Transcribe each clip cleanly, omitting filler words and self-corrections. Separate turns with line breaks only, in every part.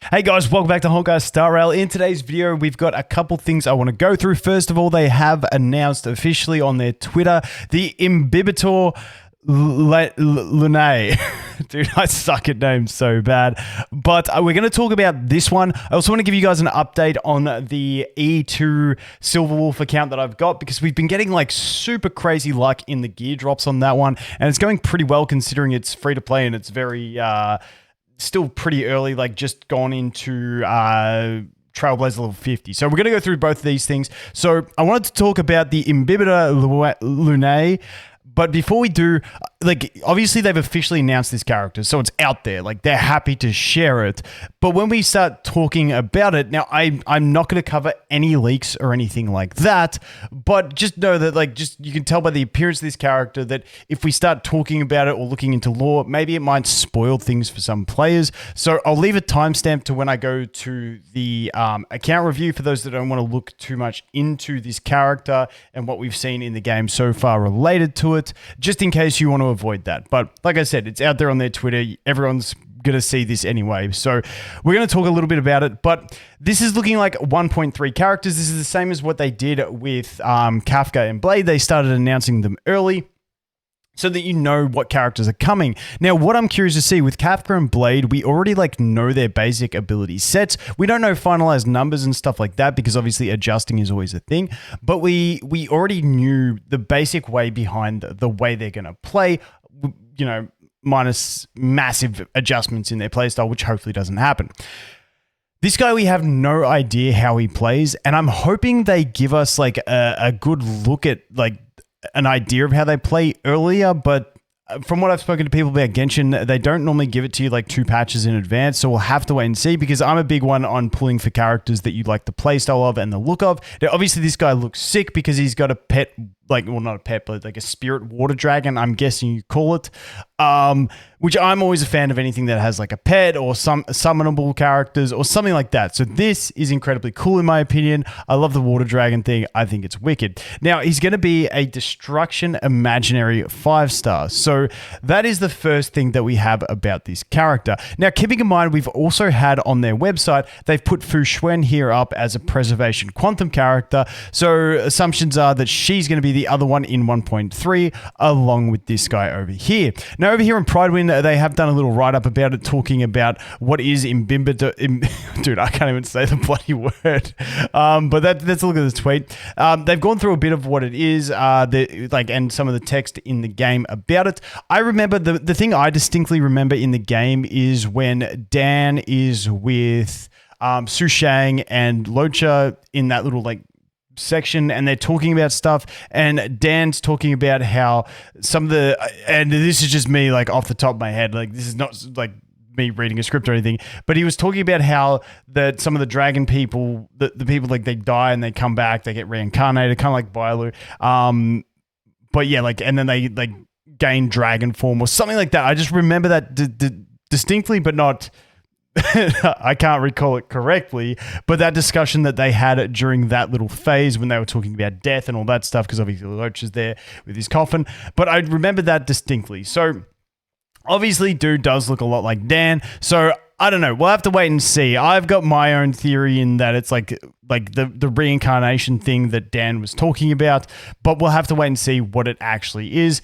Hey guys, welcome back to Honkai Star Rail. In today's video, we've got a couple things I want to go through. First of all, they have announced officially on their Twitter the Imbibitor Lunae. Dude, I suck at names so bad. But we're going to talk about this one. I also want to give you guys an update on the E2 Silverwolf account that I've got, because we've been getting like super crazy luck in the gear drops on that one. And it's going pretty well considering it's free to play and it's very... still pretty early, like just gone into Trailblazer level 50. So we're going to go through both of these things. So I wanted to talk about the Imbibitor Lunae. But before we do, like, obviously they've officially announced this character, so it's out there. Like, they're happy to share it. But when we start talking about it, now I'm not going to cover any leaks or anything like that, but just know that, like, just you can tell by the appearance of this character that if we start talking about it or looking into lore, maybe it might spoil things for some players. So I'll leave a timestamp to when I go to the account review for those that don't want to look too much into this character and what we've seen in the game so far related to it, just in case you want to avoid that. But like I said, it's out there on their Twitter. Everyone's going to see this anyway. So we're going to talk a little bit about it, but this is looking like 1.3 characters. This is the same as what they did with Kafka and Blade. They started announcing them early, so that you know what characters are coming. Now, what I'm curious to see with Kafka and Blade, we already like know their basic ability sets. We don't know finalized numbers and stuff like that, because obviously adjusting is always a thing. But we already knew the basic way behind the way they're going to play, you know, minus massive adjustments in their playstyle, which hopefully doesn't happen. This guy, we have no idea how he plays, and I'm hoping they give us like a good look at like an idea of how they play earlier, but from what I've spoken to people about Genshin, they don't normally give it to you like 2 patches in advance, so we'll have to wait and see, because I'm a big one on pulling for characters that you like the playstyle of and the look of. Now, obviously, this guy looks sick because he's got a pet, like, well, not a pet, but like a spirit water dragon, I'm guessing you call it, which I'm always a fan of anything that has like a pet or some summonable characters or something like that. So this is incredibly cool in my opinion. I love the water dragon thing. I think it's wicked. Now, he's going to be a Destruction Imaginary 5-star. So that is the first thing that we have about this character. Now, keeping in mind, we've also had on their website, they've put Fu Xuan here up as a Preservation Quantum character. So assumptions are that she's going to be the other one in 1.3 along with this guy over here. Now, over here in Pridewind, they have done a little write-up about it, talking about what is Imbibitor... Dude, I can't even say the bloody word. But let's look at this tweet. They've gone through a bit of what it is, and some of the text in the game about it. I remember, the thing I distinctly remember in the game is when Dan is with Su Shang and Locha in that little, like, section, and they're talking about stuff, and Dan's talking about how some of the, and this is just me like off the top of my head, like this is not like me reading a script or anything, but he was talking about how that some of the dragon people, the people, like, they die and they come back, they get reincarnated, kind of like Bailu, but yeah, like, and then they like gain dragon form or something like that. I just remember that distinctly, but not I can't recall it correctly, but that discussion that they had during that little phase when they were talking about death and all that stuff, because obviously Loach is there with his coffin, but I remember that distinctly. So obviously dude does look a lot like Dan, so I don't know, we'll have to wait and see. I've got my own theory in that it's like the reincarnation thing that Dan was talking about, but we'll have to wait and see what it actually is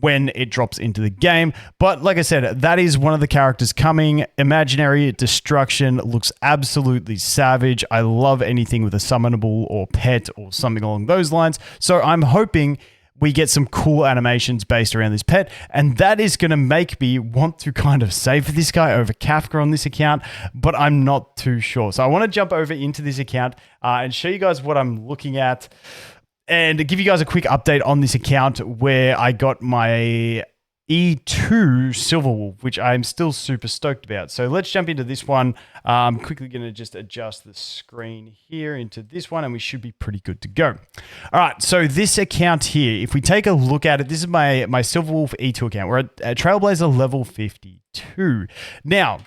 when it drops into the game. But like I said, that is one of the characters coming. Imaginary Destruction looks absolutely savage. I love anything with a summonable or pet or something along those lines. So I'm hoping we get some cool animations based around this pet, and that is going to make me want to kind of save for this guy over Kafka on this account, but I'm not too sure. So I want to jump over into this account and show you guys what I'm looking at, and give you guys a quick update on this account where I got my E2 Silverwolf, which I'm still super stoked about. So let's jump into this one. I'm quickly going to just adjust the screen here into this one, and we should be pretty good to go. All right, so this account here, if we take a look at it, this is my Silverwolf E2 account. We're at Trailblazer level 52. Now,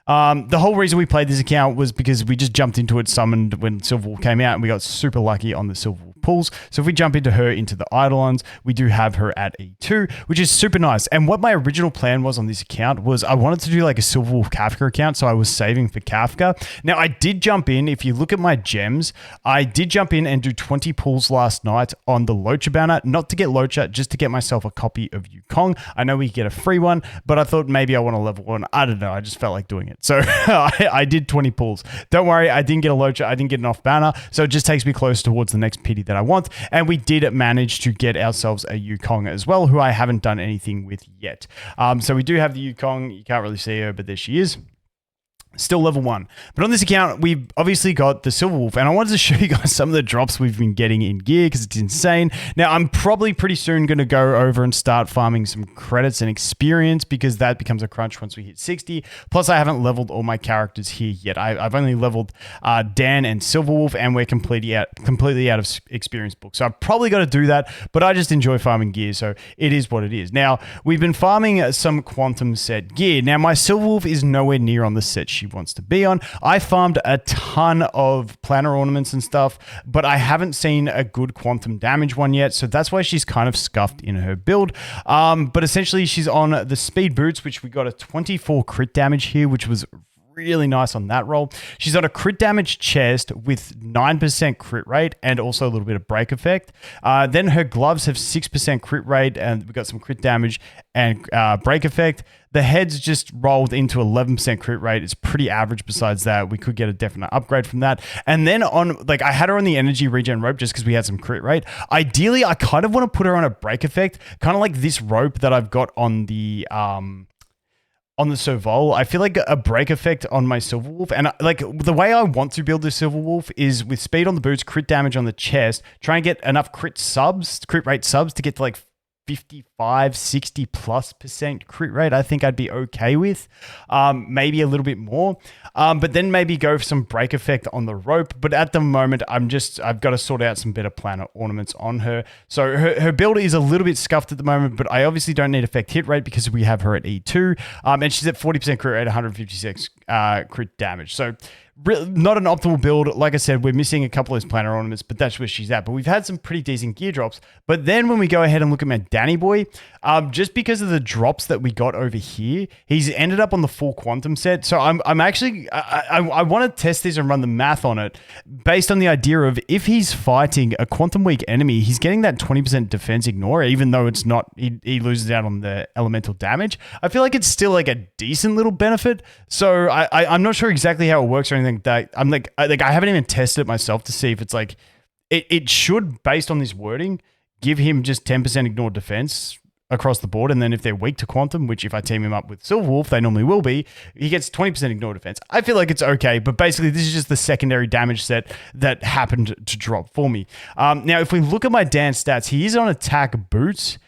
the whole reason we played this account was because we just jumped into it, summoned when Silverwolf came out, and we got super lucky on the Silverwolf pulls. So if we jump into her into the Eidolons, we do have her at E2, which is super nice. And what my original plan was on this account was I wanted to do like a Silverwolf Kafka account, so I was saving for Kafka. Now I did jump in, if you look at my gems, I did jump in and do 20 pulls last night on the Locha banner, not to get Locha, just to get myself a copy of Yukong. I know we get a free one, but I thought maybe I want to level one. I don't know, I just felt like doing it. So I did 20 pulls. Don't worry, I didn't get a Locha, I didn't get an off banner, so it just takes me close towards the next pity that I want. And we did manage to get ourselves a Yukong as well, who I haven't done anything with yet. So we do have the Yukong. You can't really see her, but there she is. Still level 1. But on this account, we've obviously got the Silverwolf, and I wanted to show you guys some of the drops we've been getting in gear because it's insane. Now, I'm probably pretty soon going to go over and start farming some credits and experience because that becomes a crunch once we hit 60. Plus, I haven't leveled all my characters here yet. I've only leveled Dan and Silverwolf, and we're completely out of experience books. So I've probably got to do that, but I just enjoy farming gear, so it is what it is. Now, we've been farming some Quantum set gear. Now, my Silverwolf is nowhere near on the set she wants to be on. I farmed a ton of planner ornaments and stuff, but I haven't seen a good quantum damage one yet, so that's why she's kind of scuffed in her build. But essentially, she's on the speed boots, which we got a 24 crit damage here, which was really nice on that roll. She's on a crit damage chest with 9% crit rate and also a little bit of break effect. Then her gloves have 6% crit rate and we got some crit damage and break effect. The head's just rolled into 11% crit rate. It's pretty average besides that. We could get a definite upgrade from that. And then on, like, I had her on the energy regen rope just because we had some crit rate. Ideally, I kind of want to put her on a break effect, kind of like this rope that I've got on the Serval. I feel like a break effect on my Silverwolf. And like the way I want to build this Silverwolf is with speed on the boots, crit damage on the chest, try and get enough crit rate subs to get to like 55, 60 plus % crit rate. I think I'd be okay with maybe a little bit more, but then maybe go for some break effect on the rope. But at the moment, I've got to sort out some better planner ornaments on her. So her build is a little bit scuffed at the moment, but I obviously don't need effect hit rate because we have her at E2, and she's at 40% crit rate, 156 crit damage. So not an optimal build. Like I said, we're missing a couple of those planner ornaments, but that's where she's at. But we've had some pretty decent gear drops. But then when we go ahead and look at my Danny boy, just because of the drops that we got over here, he's ended up on the full quantum set. So I'm actually, I want to test this and run the math on it based on the idea of if he's fighting a quantum weak enemy, he's getting that 20% defense ignore, even though it's not, he loses out on the elemental damage. I feel like it's still like a decent little benefit. So I'm not sure exactly how it works or anything. That I'm like I haven't even tested it myself to see if it's like it should, based on this wording, give him just 10% ignore defense across the board, and then if they're weak to quantum, which if I team him up with Silverwolf, they normally will be, he gets 20% ignore defense. I feel like it's okay, but basically this is just the secondary damage set that happened to drop for me. Now, if we look at my Dan stats, he is on attack boots.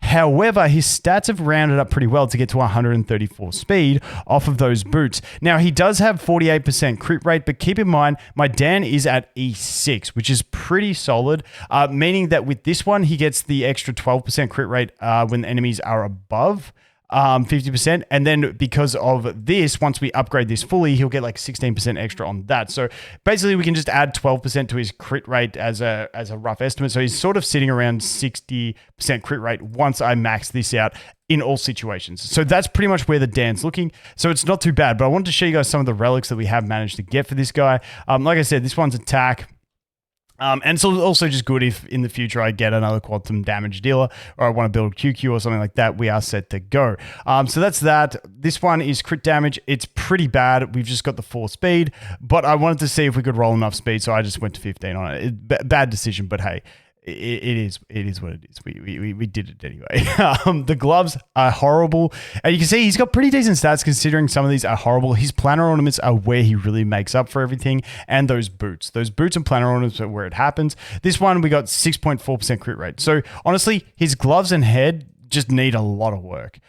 However, his stats have rounded up pretty well to get to 134 speed off of those boots. Now, he does have 48% crit rate, but keep in mind, my Dan is at E6, which is pretty solid, meaning that with this one, he gets the extra 12% crit rate when enemies are above 50%. And then because of this, once we upgrade this fully, he'll get like 16% extra on that. So basically we can just add 12% to his crit rate as a rough estimate. So he's sort of sitting around 60% crit rate once I max this out in all situations. So that's pretty much where the Dan's looking. So it's not too bad, but I wanted to show you guys some of the relics that we have managed to get for this guy. Like I said, this one's attack. And it's also just good if in the future I get another quantum damage dealer or I want to build QQ or something like that, we are set to go. So that's that. This one is crit damage. It's pretty bad. We've just got the 4 speed, but I wanted to see if we could roll enough speed, so I just went to 15 on it. Bad decision, but hey. It is what it is. We did it anyway. The gloves are horrible. And you can see he's got pretty decent stats considering some of these are horrible. His planner ornaments are where he really makes up for everything. And those boots. Those boots and planner ornaments are where it happens. This one, we got 6.4% crit rate. So honestly, his gloves and head just need a lot of work.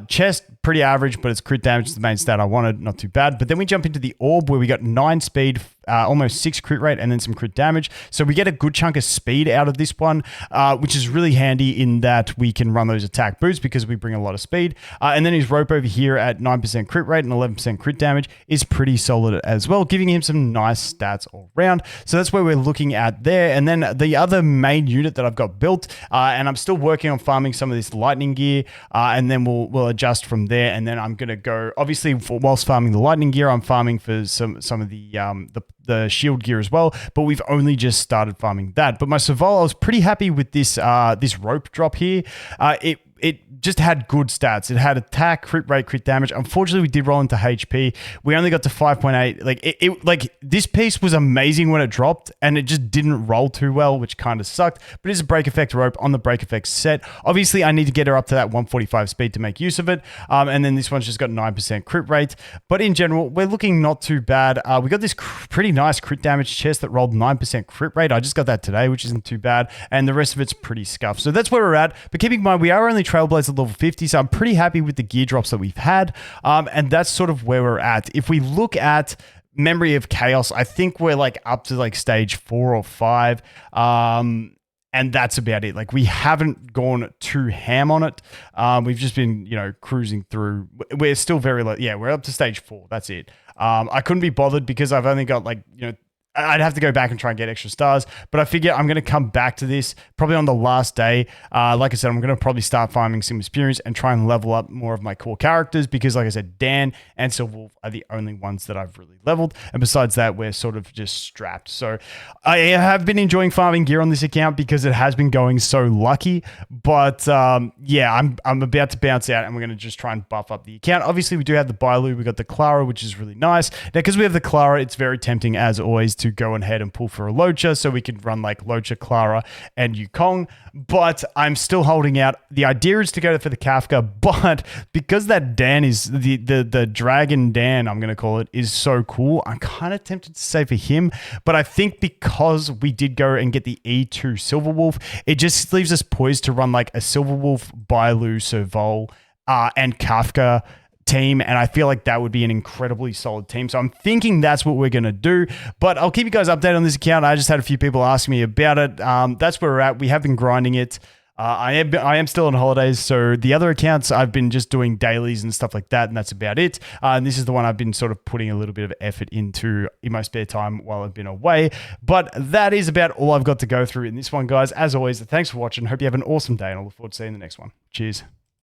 Chest, pretty average, but it's crit damage is the main stat I wanted. Not too bad. But then we jump into the orb where we got 9 speed, almost 6 crit rate and then some crit damage. So we get a good chunk of speed out of this one, which is really handy in that we can run those attack boosts because we bring a lot of speed. And then his rope over here at 9% crit rate and 11% crit damage is pretty solid as well, giving him some nice stats all around. So that's where we're looking at there. And then the other main unit that I've got built, and I'm still working on farming some of this lightning gear, and then we'll adjust from there. And then I'm gonna go, obviously, whilst farming the lightning gear, I'm farming for some of the shield gear as well, but we've only just started farming that. But my survival, I was pretty happy with this this rope drop here. It just had good stats. It had attack, crit rate, crit damage. Unfortunately, we did roll into HP. We only got to 5.8. Like this piece was amazing when it dropped, and it just didn't roll too well, which kind of sucked. But it's a break effect rope on the break effect set. Obviously, I need to get her up to that 145 speed to make use of it. And then this one's just got 9% crit rate. But in general, we're looking not too bad. We got this pretty nice crit damage chest that rolled 9% crit rate. I just got that today, which isn't too bad. And the rest of it's pretty scuffed. So that's where we're at. But keep in mind, we are only Trailblazer level 50, so I'm pretty happy with the gear drops that we've had, and that's sort of where we're at. If we look at Memory of Chaos, I think we're like up to like stage 4 or 5, and that's about it. Like, we haven't gone too ham on it. We've just been, cruising through. We're still very low. Yeah, we're up to stage 4. That's it. I couldn't be bothered because I've only got I'd have to go back and try and get extra stars, but I figure I'm going to come back to this probably on the last day. Like I said, I'm going to probably start farming some experience and try and level up more of my core characters because, like I said, Dan and Silverwolf are the only ones that I've really leveled. And besides that, we're sort of just strapped. So I have been enjoying farming gear on this account because it has been going so lucky. But yeah, I'm about to bounce out and we're going to just try and buff up the account. Obviously, we do have the Bailu. We got the Clara, which is really nice. Now, because we have the Clara, it's very tempting, as always, to go ahead and pull for a Locha, so we can run like Locha, Clara, and Yukong. But I'm still holding out. The idea is to go for the Kafka, but because that Dan is the Dragon Dan, I'm gonna call it, is so cool, I'm kind of tempted to say for him. But I think because we did go and get the E2 Silverwolf, it just leaves us poised to run like a Silverwolf, Bailu, Serval, and Kafka team, and I feel like that would be an incredibly solid team. So I'm thinking that's what we're going to do, but I'll keep you guys updated on this account. I just had a few people ask me about it. That's where we're at. We have been grinding it. I am still on holidays, so the other accounts I've been just doing dailies and stuff like that, and that's about it. And this is the one I've been sort of putting a little bit of effort into in my spare time while I've been away. But that is about all I've got to go through in this one, guys. As always, thanks for watching. Hope you have an awesome day, and I look forward to seeing you in the next one. Cheers.